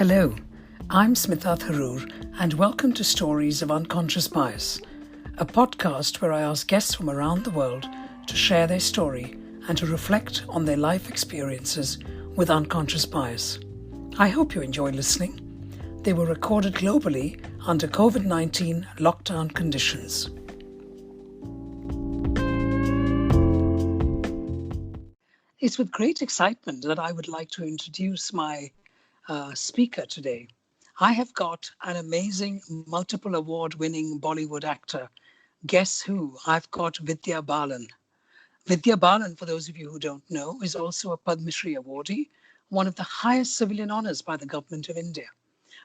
Hello, I'm Smita Tharoor, and welcome to Stories of Unconscious Bias, a podcast where I ask guests from around the world to share their story and to reflect on their life experiences with unconscious bias. I hope you enjoy listening. They were recorded globally under COVID-19 lockdown conditions. It's with great excitement that I would like to introduce my speaker today. I have got an amazing multiple award-winning Bollywood actor. Guess who? I've got Vidya Balan. Vidya Balan, for those of you who don't know, is also a Padma Shri awardee, one of the highest civilian honors by the government of India.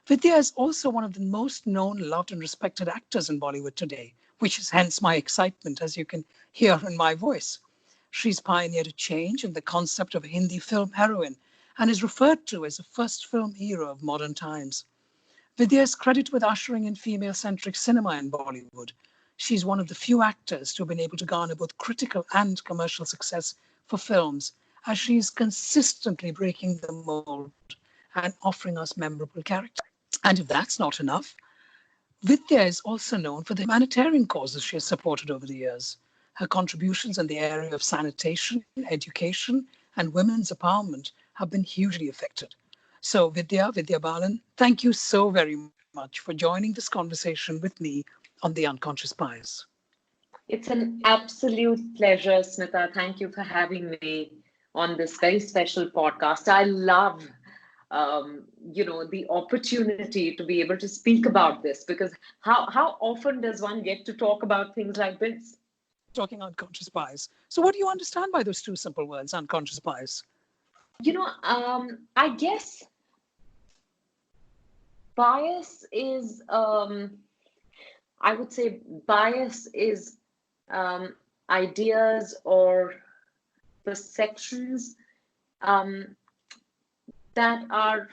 Vidya is also one of the most known, loved and respected actors in Bollywood today, which is hence my excitement, as you can hear in my voice. She's pioneered a change in the concept of a Hindi film heroine and is referred to as the first film hero of modern times. Vidya is credited with ushering in female-centric cinema in Bollywood. She's one of the few actors to have been able to garner both critical and commercial success for films, as she is consistently breaking the mold and offering us memorable characters. And if that's not enough, Vidya is also known for the humanitarian causes she has supported over the years. Her contributions in the area of sanitation, education, and women's empowerment have been hugely affected. So, Vidya Balan, thank you so very much for joining this conversation with me on the unconscious bias. It's an absolute pleasure, Smita. Thank you for having me on this very special podcast. I love, the opportunity to be able to speak about this because how often does one get to talk about things like this? Talking unconscious bias. So, what do you understand by those two simple words, unconscious bias? I guess bias is, I would say, bias is ideas or perceptions um, that are,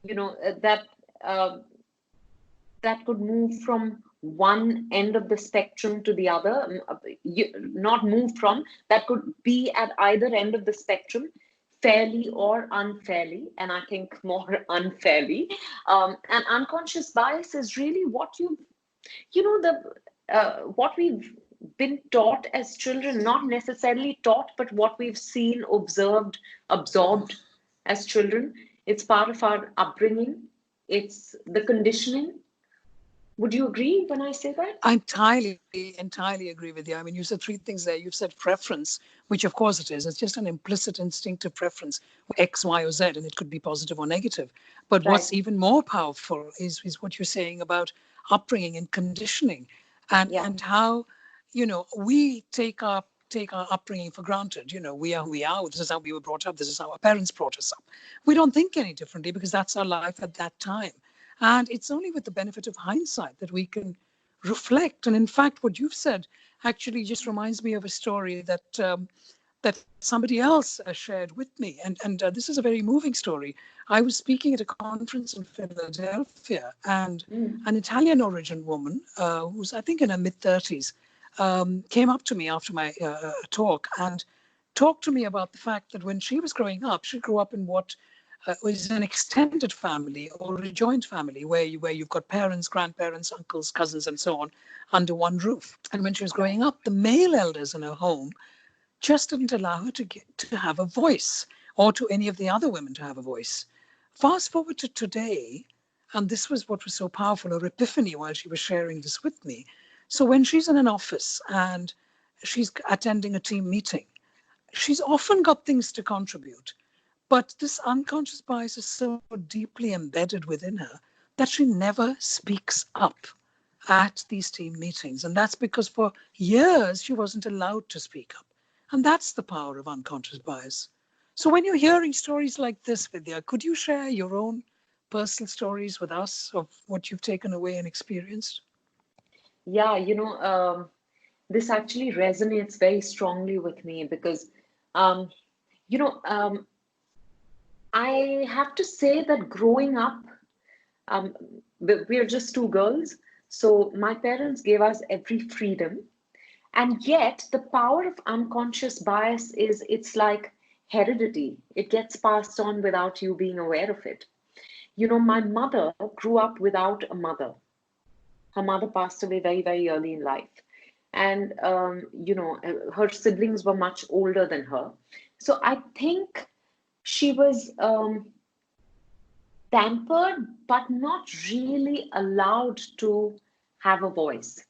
you know, that could move from one end of the spectrum to the other, not move from, that could be at either end of the spectrum, fairly or unfairly, and I think more unfairly. And unconscious bias is really what we've been taught as children, not necessarily taught, but what we've seen, observed, absorbed as children. It's part of our upbringing. It's the conditioning. Would you agree when I say that? I entirely agree with you. I mean, you said three things there. You've said preference, which of course it is. It's just an implicit instinctive preference, X, Y, or Z, and it could be positive or negative. But Right. what's even more powerful is what you're saying about upbringing and conditioning, Yeah. and how, we take our upbringing for granted. We are who we are. This is how we were brought up. This is how our parents brought us up. We don't think any differently because that's our life at that time. And it's only with the benefit of hindsight that we can reflect. And in fact, what you've said actually just reminds me of a story that somebody else shared with me. And this is a very moving story. I was speaking at a conference in Philadelphia, and Mm. an Italian origin woman, who's I think in her mid 30s, came up to me after my talk and talked to me about the fact that when she was growing up, she grew up in what is an extended family or a joint family where you've got parents, grandparents, uncles, cousins, and so on under one roof. And when she was growing up, the male elders in her home just didn't allow her to have a voice, or to any of the other women to have a voice. Fast forward to today, and this was what was so powerful, her epiphany while she was sharing this with me. So when she's in an office and she's attending a team meeting, she's often got things to contribute. But this unconscious bias is so deeply embedded within her that she never speaks up at these team meetings. And that's because for years she wasn't allowed to speak up. And that's the power of unconscious bias. So when you're hearing stories like this, Vidya, could you share your own personal stories with us of what you've taken away and experienced? Yeah, this actually resonates very strongly with me because, um, you know, um, I have to say that growing up, um, we're just two girls. So my parents gave us every freedom. And yet, the power of unconscious bias is it's like heredity, it gets passed on without you being aware of it. my mother grew up without a mother. Her mother passed away very, very early in life. And, her siblings were much older than her. So I think she was pampered, but not really allowed to have a voice.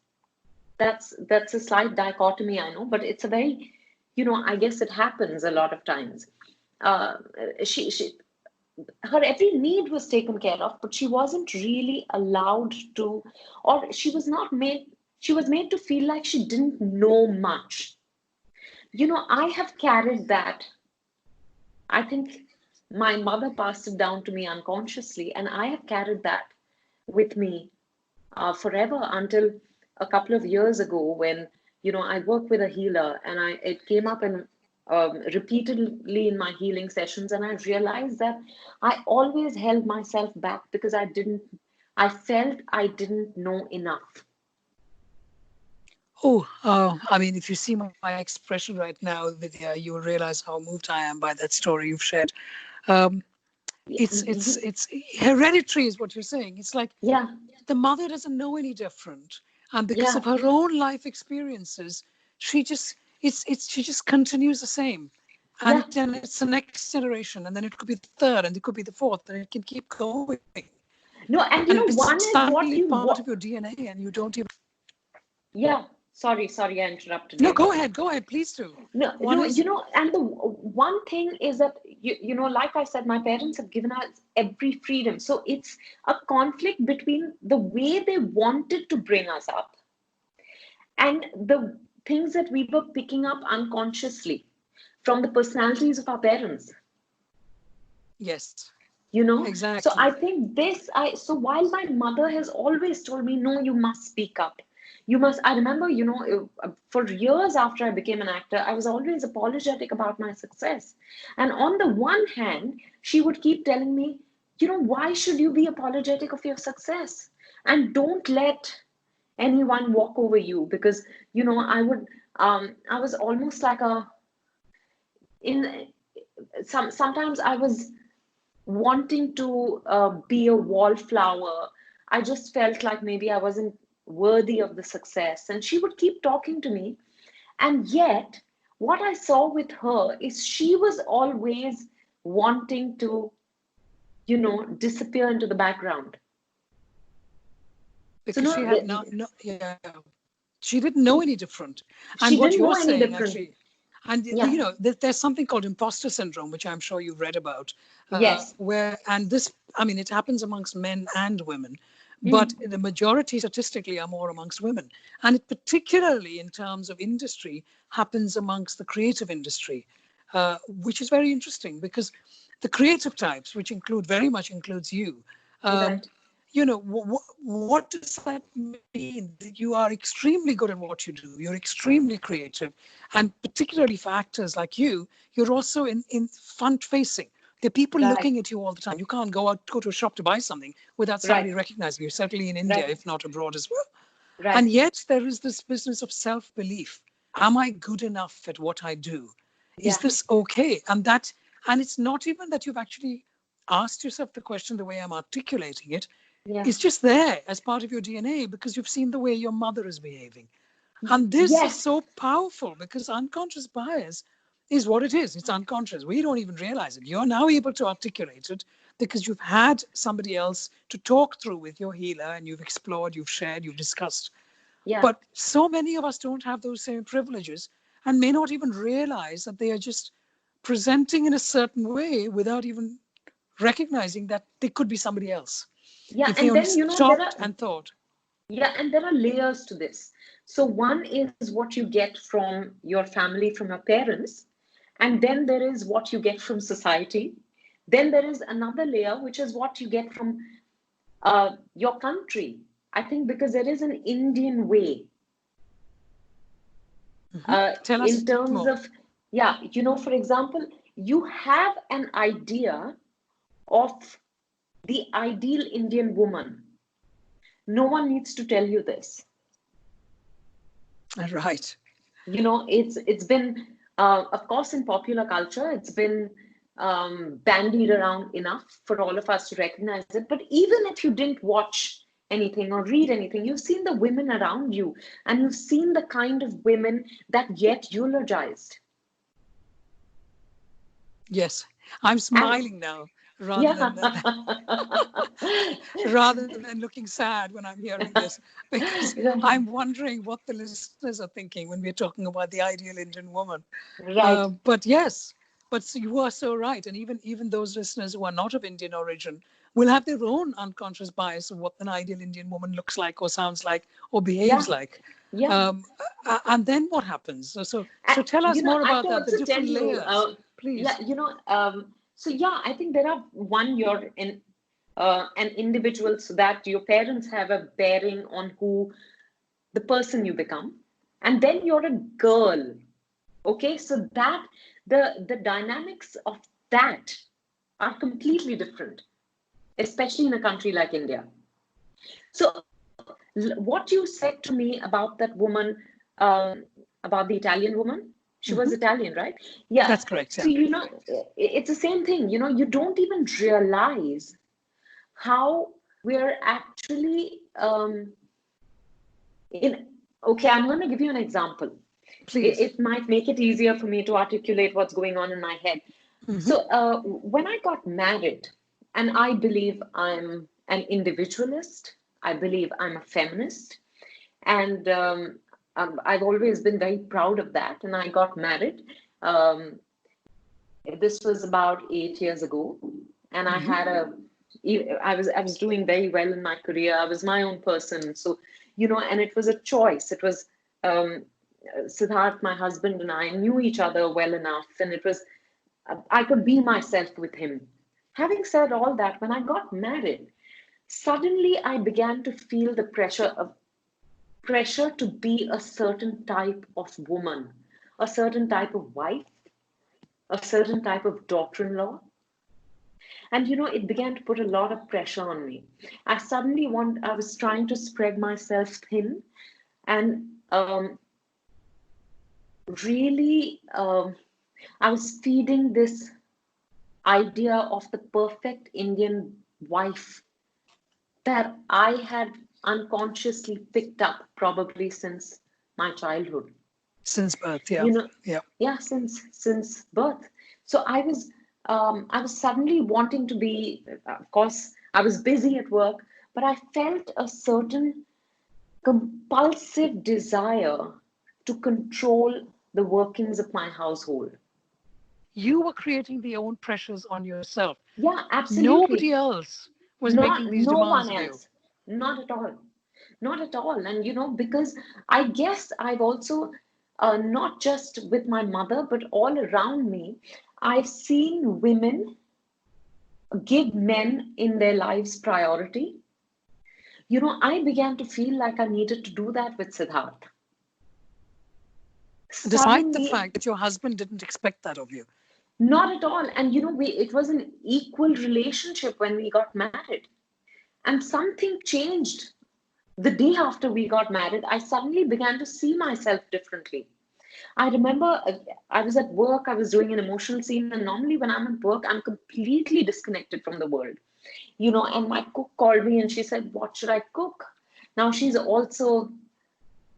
That's a slight dichotomy, I know, but it's a very, I guess it happens a lot of times. Uh, she her every need was taken care of, but she wasn't really allowed to, or she was made to feel like she didn't know much. I have carried that. I think my mother passed it down to me unconsciously, and I have carried that with me forever until a couple of years ago when I work with a healer, and it came up and repeatedly in my healing sessions, and I realized that I always held myself back because I felt I didn't know enough. Oh, I mean, if you see my expression right now, Vidya, you will realize how moved I am by that story you've shared. Um, Y- it's hereditary, is what you're saying. It's like yeah, the mother doesn't know any different, and because yeah, of her own life experiences, she just continues the same, and yeah. then it's the next generation, and then it could be the third, and it could be the fourth, and it can keep going, No, and and it's one suddenly is part what of your you DNA, and you don't even. yeah, sorry, I interrupted No, you. go ahead, please do. No, One no, is and the one thing is that like I said, my parents have given us every freedom. So it's a conflict between the way they wanted to bring us up and the things that we were picking up unconsciously from the personalities of our parents. yes, So exactly. I think so while my mother has always told me, no, you must speak up, you must. I remember, for years after I became an actor, I was always apologetic about my success. And on the one hand, she would keep telling me, why should you be apologetic of your success, and don't let anyone walk over you, because I was almost like a in sometimes I was wanting to be a wallflower. I just felt like maybe I wasn't worthy of the success. And she would keep talking to me. And yet, what I saw with her is she was always wanting to, disappear into the background. So, Because she no, had no, yeah, she didn't know any different. And what she you're didn't know saying any different. actually, and Yeah. there's something called imposter syndrome, which I'm sure you've read about, Yes. where, and this, I mean, it happens amongst men and women, but Mm. the majority statistically are more amongst women. And it particularly in terms of industry happens amongst the creative industry, which is very interesting because the creative types, which very much includes you, um, Right. what does that mean? That you are extremely good at what you do, you're extremely creative, and particularly for actors like you're also in front facing. There are people looking Right. at you all the time. You can't go to a shop to buy something without somebody Right. recognizing you, certainly in India, Right. if not abroad as well. And Right. yet there is this business of self-belief. Am I good enough at what I do? Is Yeah. this okay? And it's not even that you've actually asked yourself the question the way I'm articulating it. Yeah. It's just there as part of your DNA because you've seen the way your mother is behaving. And this is Yes. so powerful because unconscious bias is what it is. It's unconscious. We don't even realize it. You're now able to articulate it because you've had somebody else to talk through with your healer and you've explored, you've shared, you've discussed. Yeah. But so many of us don't have those same privileges and may not even realize that they are just presenting in a certain way without even recognizing that they could be somebody else. Yeah. If they And only then, stopped and thought. there are layers to this. So one is what you get from your family, from your parents, and then there is what you get from society. Then there is another layer, which is what you get from your country. I think because there is an Indian way Tell us in more. terms of, yeah, for example, you have an idea of the ideal Indian woman. No one needs to tell you this. Right. It's been, of course, in popular culture, it's been bandied around enough for all of us to recognize it. But even if you didn't watch anything or read anything, you've seen the women around you, and you've seen the kind of women that get eulogized. Yes, I'm And smiling now rather yeah, than rather than looking sad when I'm hearing this, because I'm wondering what the listeners are thinking when we're talking about the ideal Indian woman. right. But yes, but you are so right, and even those listeners who are not of Indian origin will have their own unconscious bias of what an ideal Indian woman looks like, or sounds like, or behaves Yeah, like. yeah. Um, and then what happens? So tell us more I about can that, the also tell different you, layers, yeah, please. so yeah, I think there are one, you're in an individual, so that your parents have a bearing on who the person you become, and then you're a girl. Okay, so that the dynamics of that are completely different, especially in a country like India. So what you said to me about that woman, um, about the Italian woman, she was Hmm. Italian, right? Yeah. That's correct. So Yeah. it's the same thing. You don't even realize how we're actually in. Okay, I'm going to give you an example. Please. It might make it easier for me to articulate what's going on in my head. Hmm. So when I got married, and I believe I'm an individualist, I believe I'm a feminist, and I've always been very proud of that. And I got married. Um, this was about 8 years ago, and Hmm. I was doing very well in my career. I was my own person, so and it was a choice. It was um, Siddharth, my husband, and I knew each other well enough, and it was I could be myself with him. Having said all that, when I got married, suddenly I began to feel the pressure to be a certain type of woman, a certain type of wife, a certain type of daughter-in-law. And it began to put a lot of pressure on me. I was trying to spread myself thin, and really, I was feeding this idea of the perfect Indian wife that I had unconsciously picked up probably since my childhood. Since birth. Yeah. You know, Yeah. yeah, since birth. So I was suddenly wanting to be. Of course, I was busy at work, but I felt a certain compulsive desire to control the workings of my household. You were creating the own pressures on yourself. Yeah, Nobody absolutely. else was making Not these no demands one of you. else. Not at all. Not at all. And because I guess I've also, not just with my mother, but all around me, I've seen women give men in their lives priority. I began to feel like I needed to do that with Siddharth. Despite the Suddenly, fact that your husband didn't expect that of you. not at all. And it was an equal relationship when we got married. And something changed the day after we got married. I suddenly began to see myself differently. I remember I was at work, I was doing an emotional scene, and normally when I'm at work, I'm completely disconnected from the world. And my cook called me and she said, "What should I cook?" Now she's also,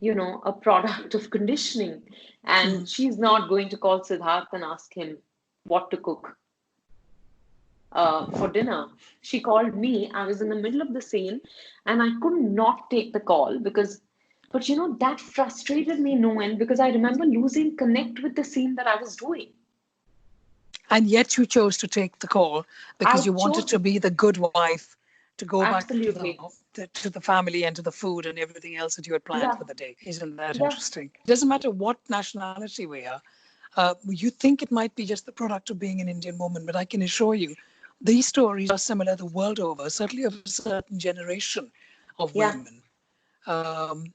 a product of conditioning, Mhm. and she's not going to call Siddharth and ask him what to cook for dinner. She called me. I was in the middle of the scene and I could not take the call but that frustrated me no end because I remember losing connect with the scene that I was doing. And yet you chose to take the call I because you wanted chose, to be the good wife, to go back to absolutely. the family and to the food and everything else that you had planned Yeah, for the day. Isn't that yeah. interesting? It doesn't matter what nationality we are. You think it might be just the product of being an Indian woman, but I can assure you, these stories are similar the world over, certainly of a certain generation of Yeah, women. Um,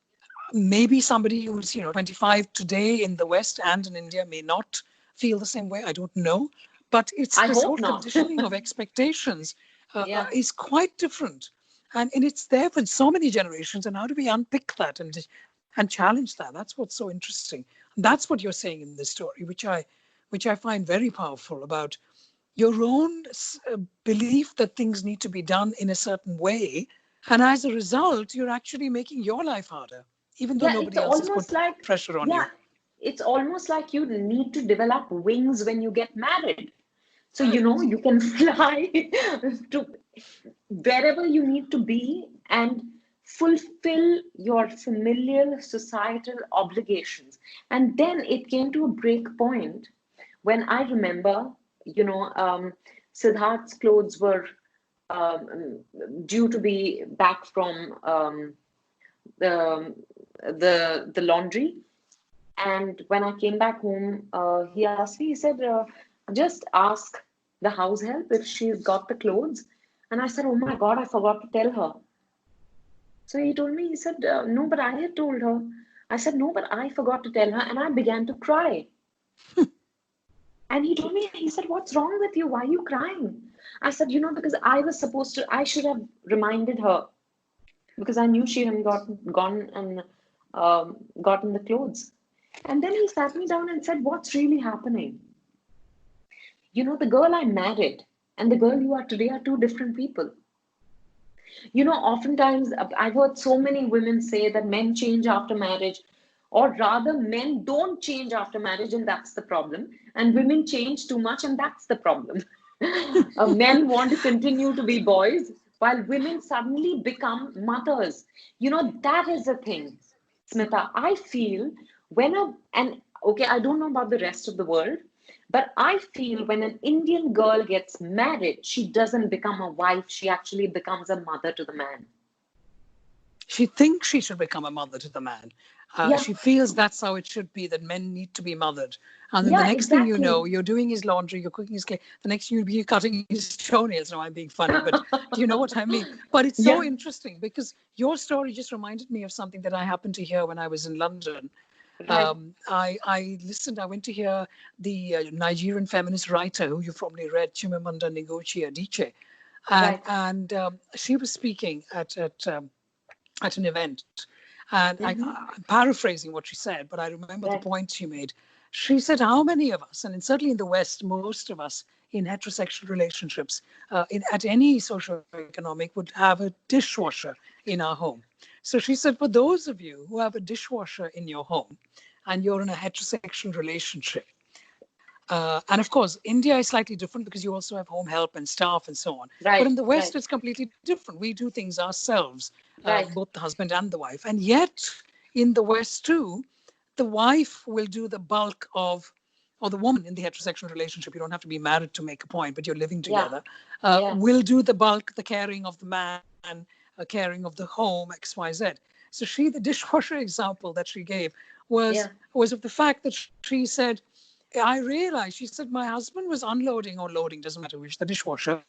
Maybe somebody who's 25 today in the West and in India may not feel the same way. I don't know, but it's I this hope whole not. conditioning of expectations Yeah. is quite different, and it's there for so many generations. And how do we unpick that and challenge that? That's what's so interesting. That's what you're saying in this story, which I find very powerful about your own belief that things need to be done in a certain way. And as a result, you're actually making your life harder, even though Yeah, it's nobody else has put almost like, pressure on yeah, you. it's almost like you need to develop wings when you get married. So, you know, you can fly to wherever you need to be and fulfill your familial societal obligations. And then it came to a break point when I remember, you know, Siddharth's clothes were um, due to be back from the the laundry. And when I came back home, he asked me, he said, just ask the house help if she's got the clothes. And I said, oh my God, I forgot to tell her. So he told me, he said, no, but I had told her. I said, no, but I forgot to tell her. And I began to cry. And he told me, he said, what's wrong with you? Why are you crying? I said, you know, because I was supposed to, I should have reminded her because I knew she hadn't gone and gotten the clothes. And then he sat me down and said, what's really happening? You know, the girl I married and the girl you are today are two different people. You know, oftentimes I've heard so many women say that men change after marriage, or rather, men don't change after marriage, and that's the problem. And women change too much, and that's the problem. Men want to continue to be boys, while women suddenly become mothers. You know, that is the thing, Smita. I feel and okay, I don't know about the rest of the world, but I feel when an Indian girl gets married, she doesn't become a wife, she actually becomes a mother to the man. She thinks she should become a mother to the man. Yeah, She feels that's how it should be, that men need to be mothered. And then the yeah, next thing you know, exactly. you're doing his laundry, you're cooking his cake. The next thing you'll be cutting his toenails. No, I'm being funny, but do you know what I mean? But it's so Yeah, interesting because your story just reminded me of something that I happened to hear when I was in London. right, I listened, I went to hear the Nigerian feminist writer who you probably read, Chimamanda Ngozi Adichie. right. And she was speaking at an event. And Hmm. I'm paraphrasing what she said, but I remember the Right. point she made. She said, how many of us, and certainly in the West, most of us in heterosexual relationships, at any socioeconomic, would have a dishwasher in our home. So she said, for those of you who have a dishwasher in your home and you're in a heterosexual relationship, and of course, India is slightly different because you also have home help and staff and so on. But in Right, the West, right, it's completely different. We do things ourselves, right. both the husband and the wife. And yet, in the West too, the wife will do the bulk of, or the woman in the heterosexual relationship, you don't have to be married to make a point, but you're living Yeah, together, yeah. will do the bulk, the caring of the man, caring of the home, XYZ. So the dishwasher example that she gave Yeah. was of the fact that she said, I realized, she said, my husband was unloading or loading, doesn't matter which, the dishwasher.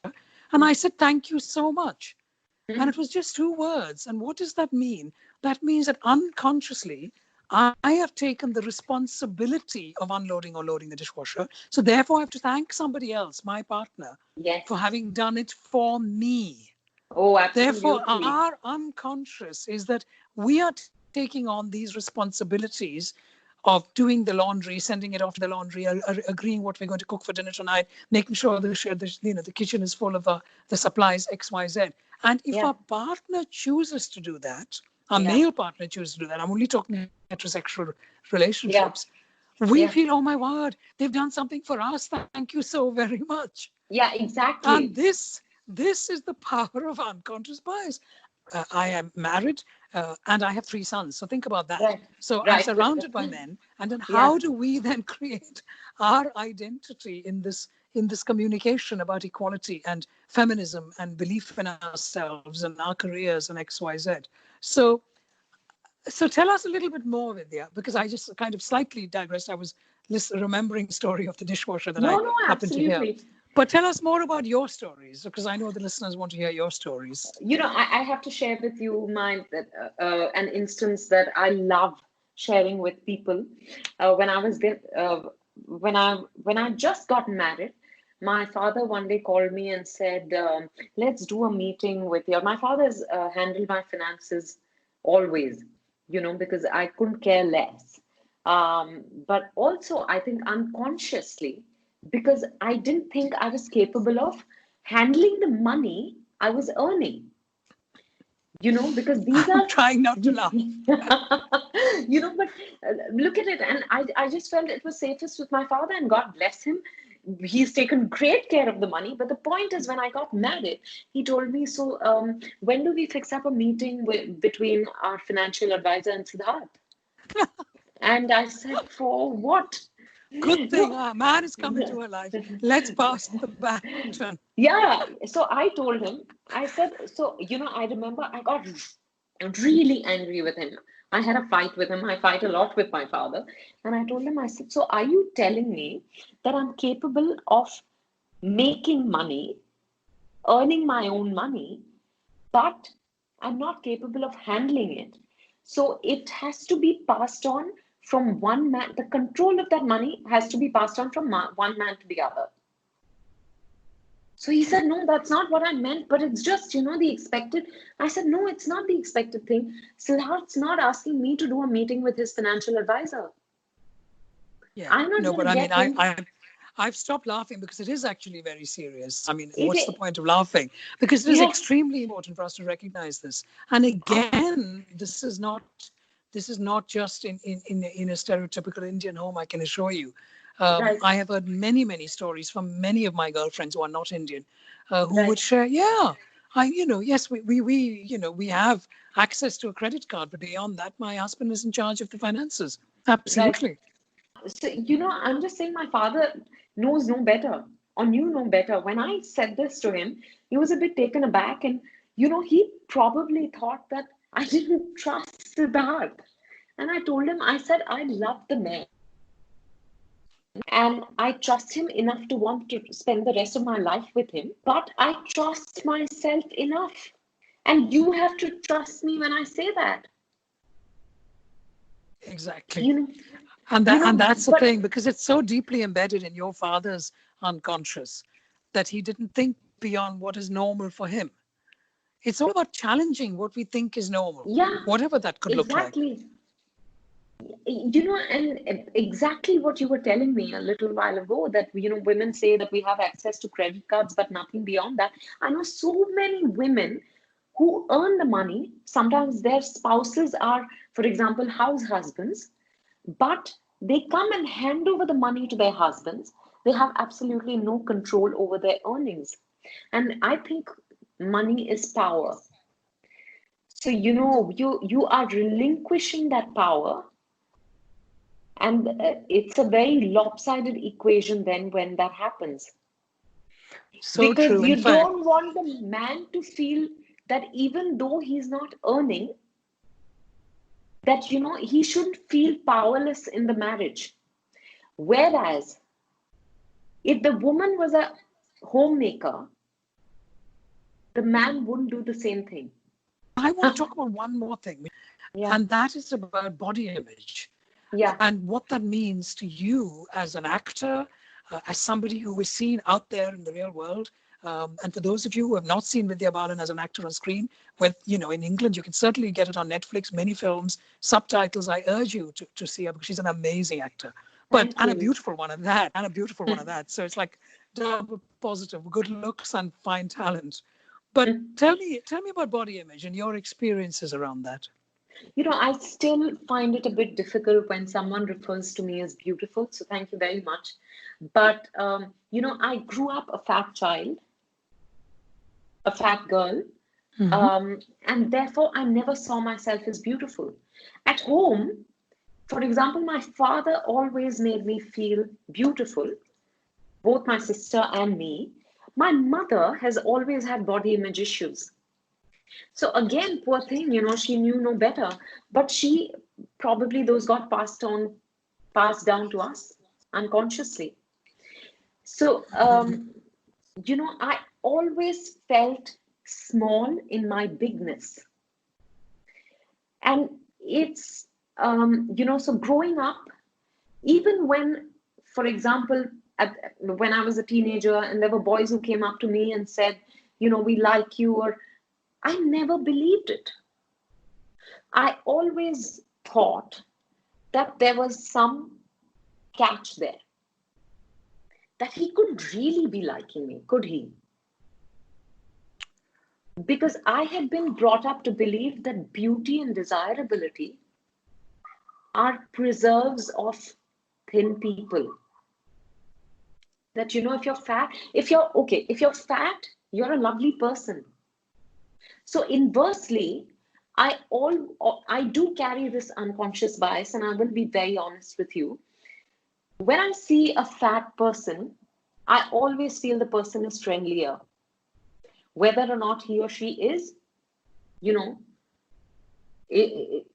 And I said, thank you so much. And it was Mhm. just two words. And what does that mean? That means that unconsciously, I have taken the responsibility of unloading or loading the dishwasher. So therefore, I have to thank somebody else, my partner, for Yes. having done it for me. Oh, Therefore, absolutely. our unconscious is that we are taking on these responsibilities of doing the laundry, sending it off to the laundry, agreeing what we're going to cook for dinner tonight, making sure the kitchen is full of the supplies X, Y, Z. And if Yeah, our partner chooses to do that, our yeah, male partner chooses to do that, I'm only talking heterosexual relationships, yeah, we feel, yeah, oh my word, they've done something for us. Thank you so very much. yeah, And exactly. this is the power of unconscious bias. I am married and I have three sons. So think about that. Right, So I'm right. surrounded by men. And then Yeah, how do we then create our identity in this communication about equality and feminism and belief in ourselves and our careers and XYZ? So so tell us a little bit more, Vidya, because I just kind of slightly digressed. I was remembering the story of the dishwasher that I no, no, happened to hear. absolutely. But tell us more about your stories, because I know the listeners want to hear your stories. You know, I have to share with you an instance that I love sharing with people. When I was there, when I just got married, my father one day called me and said, "Let's do a meeting with your." My father's handled my finances always, you know, because I couldn't care less. But also, I think unconsciously, because I didn't think I was capable of handling the money I was earning, because these I'm are, trying not to laugh. but look at it. And I just felt it was safest with my father, and God bless him. He's taken great care of the money. But the point is, when I got married, he told me, so when do we fix up a meeting between our financial advisor and Siddharth? And I said, for what? Good thing No. a man has come into her life. Let's pass the baton. Yeah. So I told him, I said, so, I remember I got really angry with him. I had a fight with him. I fight a lot with my father. And I told him, I said, so are you telling me that I'm capable of making money, earning my own money, but I'm not capable of handling it? So it has to be passed on from one man. The control of that money has to be passed on from one man to the other. So he said, no, that's not what I meant, but it's just, the expected. I said, no, it's not the expected thing. Siddharth's not asking me to do a meeting with his financial advisor. Yeah. I'm not No, going but to I mean, get him. I've stopped laughing because it is actually very serious. I mean, what's the It, point of laughing? Because it is yeah, extremely important for us to recognize this. And again, this is not just in a stereotypical Indian home, I can assure you. right, I have heard many stories from many of my girlfriends who are not Indian, who would right, share, yeah, yes, we have access to a credit card, but beyond that, my husband is in charge of the finances. right. Absolutely. So, I'm just saying my father knows no better, or knew no better. When I said this to him, he was a bit taken aback, and, he probably thought that I didn't trust Siddharth. And I told him, I said, I love the man. And I trust him enough to want to spend the rest of my life with him. But I trust myself enough. And you have to trust me when I say that. Exactly. You know, And that's the but thing, because it's so deeply embedded in your father's unconscious that he didn't think beyond what is normal for him. It's all about challenging what we think is normal, yeah, whatever that could look like. exactly. And exactly what you were telling me a little while ago, that, women say that we have access to credit cards, but nothing beyond that. I know so many women who earn the money. Sometimes their spouses are, for example, house husbands, but they come and hand over the money to their husbands. They have absolutely no control over their earnings. And I think money is power. So, you are relinquishing that power, and it's a very lopsided equation then when that happens. So Because true. In you fact, don't want the man to feel that even though he's not earning, that, he shouldn't feel powerless in the marriage. Whereas if the woman was a homemaker, the man wouldn't do the same thing. I want to talk about one more thing, Yeah, and that is about body image yeah, and what that means to you as an actor, as somebody who is seen out there in the real world. And for those of you who have not seen Vidya Balan as an actor on screen, in England, you can certainly get it on Netflix, many films, subtitles. I urge you to see her because she's an amazing actor. thank And a you. beautiful one at that, and a beautiful one at that. So it's like double positive, good looks and fine talent. But tell me about body image and your experiences around that. I still find it a bit difficult when someone refers to me as beautiful. So thank you very much. But, I grew up a fat child, a fat girl, Mm-hmm. and therefore I never saw myself as beautiful. At home, for example, my father always made me feel beautiful, both my sister and me. My mother has always had body image issues. So again, poor thing, she knew no better, but probably those got passed down to us unconsciously. So, I always felt small in my bigness. And it's, so growing up, even when, for example, when I was a teenager and there were boys who came up to me and said, we like you, or I never believed it. I always thought that there was some catch there. that he couldn't really be liking me, could he? Because I had been brought up to believe that beauty and desirability are preserves of thin people. That, if you're fat, if you're fat, you're a lovely person. So inversely, I do carry this unconscious bias, and I will be very honest with you. When I see a fat person, I always feel the person is friendlier. Whether or not he or she is, you know, it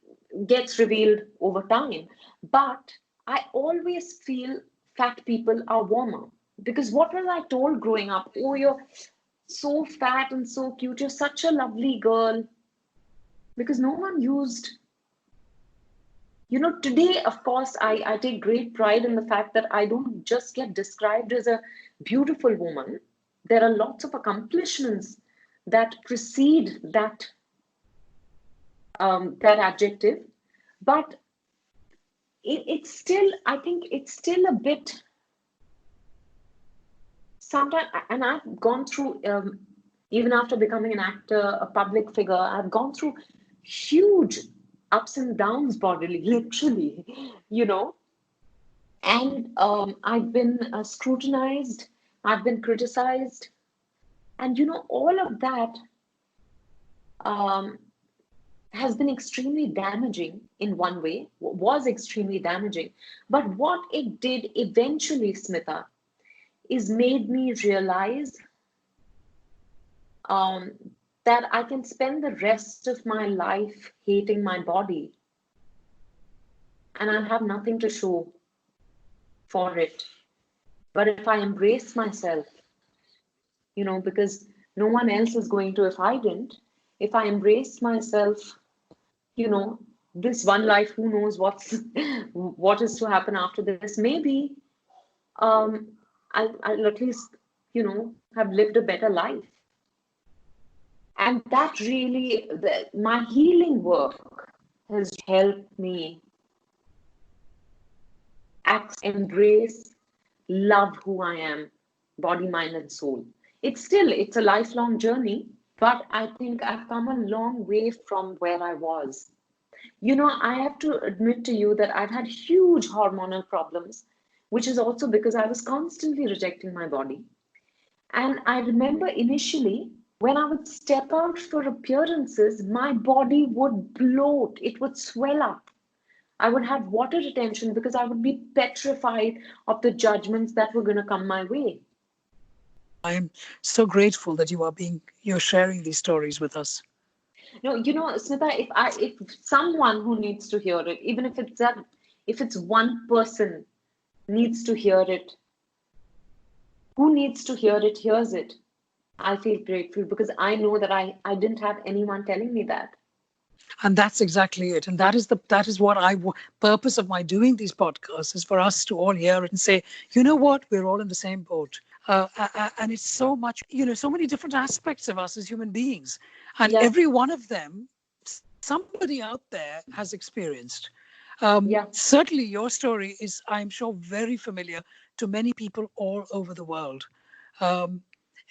gets revealed over time. But I always feel fat people are warmer. Because what was I told growing up? Oh, you're so fat and so cute. You're such a lovely girl. Because no one used, today, of course, I take great pride in the fact that I don't just get described as a beautiful woman. There are lots of accomplishments that precede that adjective, but it's still, I think it's still a bit sometimes, and I've gone through, even after becoming an actor, a public figure, I've gone through huge ups and downs bodily, literally, you know, and I've been scrutinized, I've been criticized, and all of that um, has been extremely damaging in one way, was extremely damaging. But what it did eventually, Smita, is made me realize um, that I can spend the rest of my life hating my body and I'll have nothing to show for it. But if I embrace myself, because no one else is going to if I didn't, if I embrace myself, you know, this one life, who knows what is to happen after this? Maybe um, I'll at least, have lived a better life. And that really, my healing work has helped me embrace, love who I am, body, mind, and soul. It's a lifelong journey, but I think I've come a long way from where I was. I have to admit to you that I've had huge hormonal problems, which is also because I was constantly rejecting my body. And I remember initially, when I would step out for appearances, my body would bloat, it would swell up. I would have water retention because I would be petrified of the judgments that were going to come my way. I'm so grateful that you're sharing these stories with us. No, Smita, if someone who needs to hear it, even if it's one person needs to hear it, who needs to hear it hears it. I feel grateful because I know that I didn't have anyone telling me that. And that's exactly it. And that is what purpose of my doing these podcasts is for us to all hear it and say, you know what, we're all in the same boat. And it's so much, so many different aspects of us as human beings, and Yeah, every one of them somebody out there has experienced. yeah, Certainly your story is, I'm sure, very familiar to many people all over the world. um,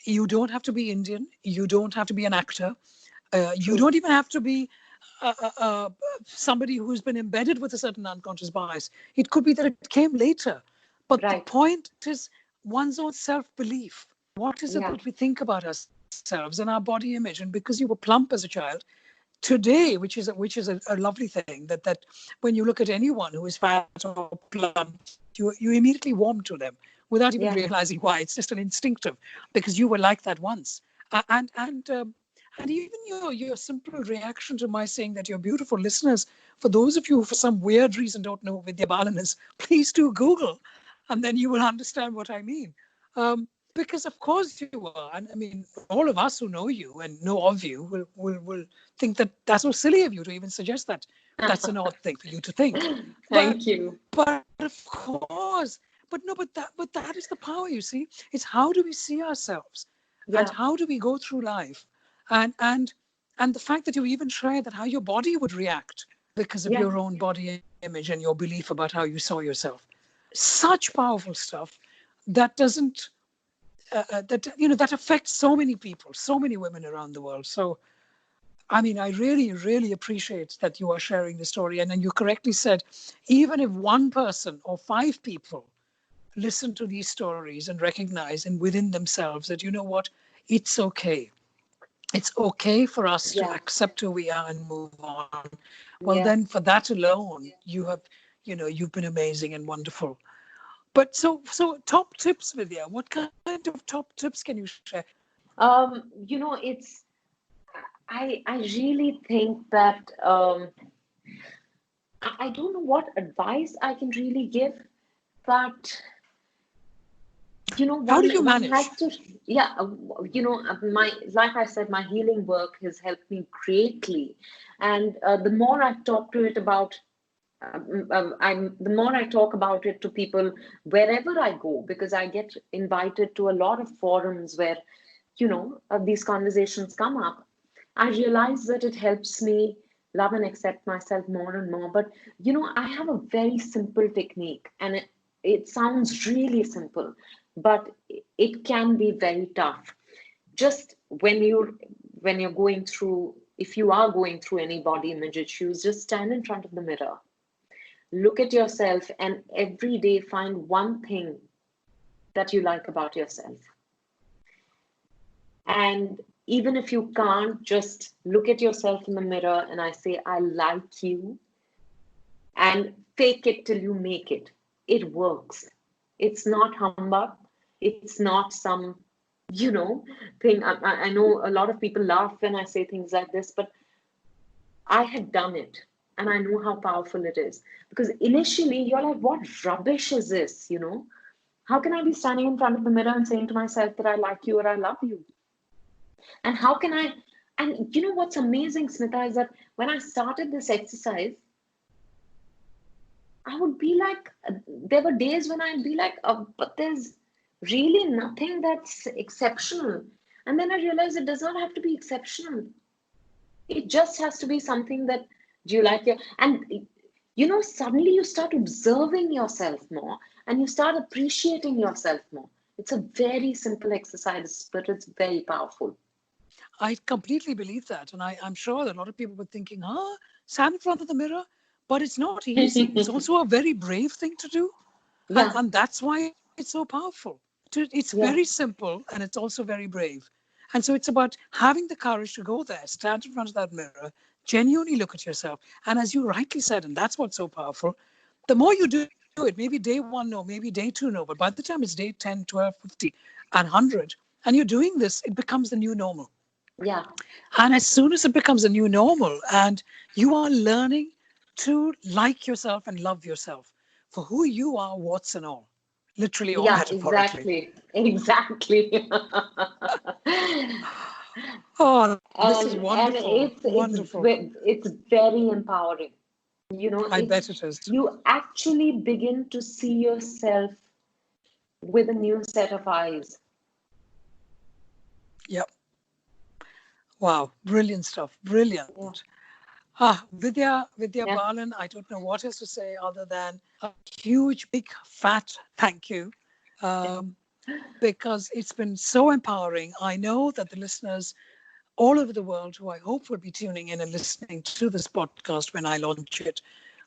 you don't have to be Indian, you don't have to be an actor, you true. don't even have to be somebody who's been embedded with a certain unconscious bias. It could be that it came later. But the Right. point is one's own self belief. What is it Yeah, that we think about ourselves and our body image? And because you were plump as a child, today, which is a lovely thing, that when you look at anyone who is fat or plump, you immediately warm to them without even yeah, realizing why. It's just an instinctive, because you were like that once. And even your simple reaction to my saying that you're beautiful, listeners, for those of you who for some weird reason don't know who Vidya Balan is, please do Google, and then you will understand what I mean. Because of course you are, and I mean, all of us who know you and know of you will think that that's so silly of you to even suggest that. That's an odd thing for you to think. But thank you. of course, but that is the power, you see. It's how do we see ourselves, and Yeah, how do we go through life, and the fact that you even shared that how your body would react because of yeah, your own body image and your belief about how you saw yourself. Such powerful stuff that doesn't that affects so many people, so many women around the world. So I mean, I really, really appreciate that you are sharing the story. And then you correctly said, even if one person or five people listen to these stories and recognize and within themselves that, you know what, it's okay. It's okay for us to Yeah, accept who we are and move on. Well, then yeah. for that alone, you've been amazing and wonderful. But so top tips, Vidya, what kind of top tips can you share? It's I really think that I don't know what advice I can really give, but How do you one has manage? to, yeah, my, like I said, my healing work has helped me greatly, and the more I talk to it about I'm the more I talk about it to people wherever I go, because I get invited to a lot of forums where these conversations come up. I realize that it helps me love and accept myself more and more. But I have a very simple technique, and it sounds really simple, but it can be very tough. Just when you're going through, if you are going through any body image issues, just stand in front of the mirror, look at yourself, and every day find one thing that you like about yourself. And even if you can't, just look at yourself in the mirror and I say, I like you, and fake it till you make it. It works. It's not humbug. It's not some, you know, thing. I know a lot of people laugh when I say things like this, but I had done it and I know how powerful it is. Because initially you're like, what rubbish is this? How can I be standing in front of the mirror and saying to myself that I like you or I love you? And how can I? And what's amazing, Smita, is that when I started this exercise, I would be like, there were days when I'd be like, but there's really nothing that's exceptional. And then I realized it does not have to be exceptional. It just has to be something that, do you like your, and suddenly you start observing yourself more and you start appreciating yourself more. It's a very simple exercise, but it's very powerful. I completely believe that. And I'm sure that a lot of people were thinking, stand in front of the mirror. But it's not easy. It's also a very brave thing to do. And, Yeah, and that's why it's so powerful. It's very yeah, simple and it's also very brave. And so it's about having the courage to go there, stand in front of that mirror, genuinely look at yourself. And as you rightly said, and that's what's so powerful, the more you do it, maybe day one, no, maybe day two, no, but by the time it's day 10, 12, 50, and 100, and you're doing this, it becomes the new normal. yeah, And as soon as it becomes a new normal and you are learning to like yourself and love yourself for who you are, warts and all, literally or yeah, metaphorically. exactly, exactly. Oh, this is And wonderful. Wonderful. it's very empowering. I It's, bet it is. you actually begin to see yourself with a new set of eyes. Yep. Wow. Brilliant stuff. Yeah, Brilliant. Vidya yeah, Balan, I don't know what else to say other than a huge, big, fat thank you. Um, because it's been so empowering. I know that the listeners all over the world who I hope will be tuning in and listening to this podcast when I launch it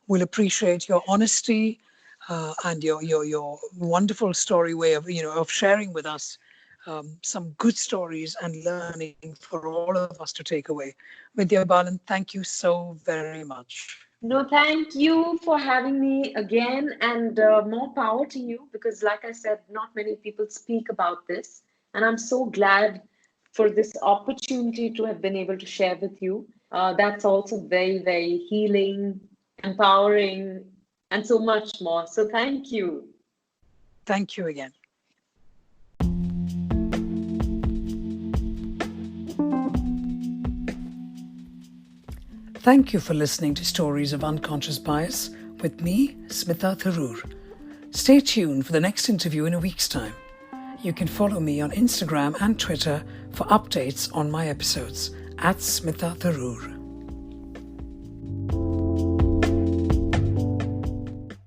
will appreciate your honesty and your wonderful story way of of sharing with us some good stories and learning for all of us to take away. Vidya Balan, thank you so very much. no, thank you for having me again, and more power to you, because like I said, not many people speak about this, and I'm so glad for this opportunity to have been able to share with you. That's also very, very healing, empowering, and so much more. So thank you. Thank you again. Thank you for listening to Stories of Unconscious Bias with me, Smita Tharoor. Stay tuned for the next interview in a week's time. You can follow me on Instagram and Twitter for updates on my episodes at Smita Tharoor.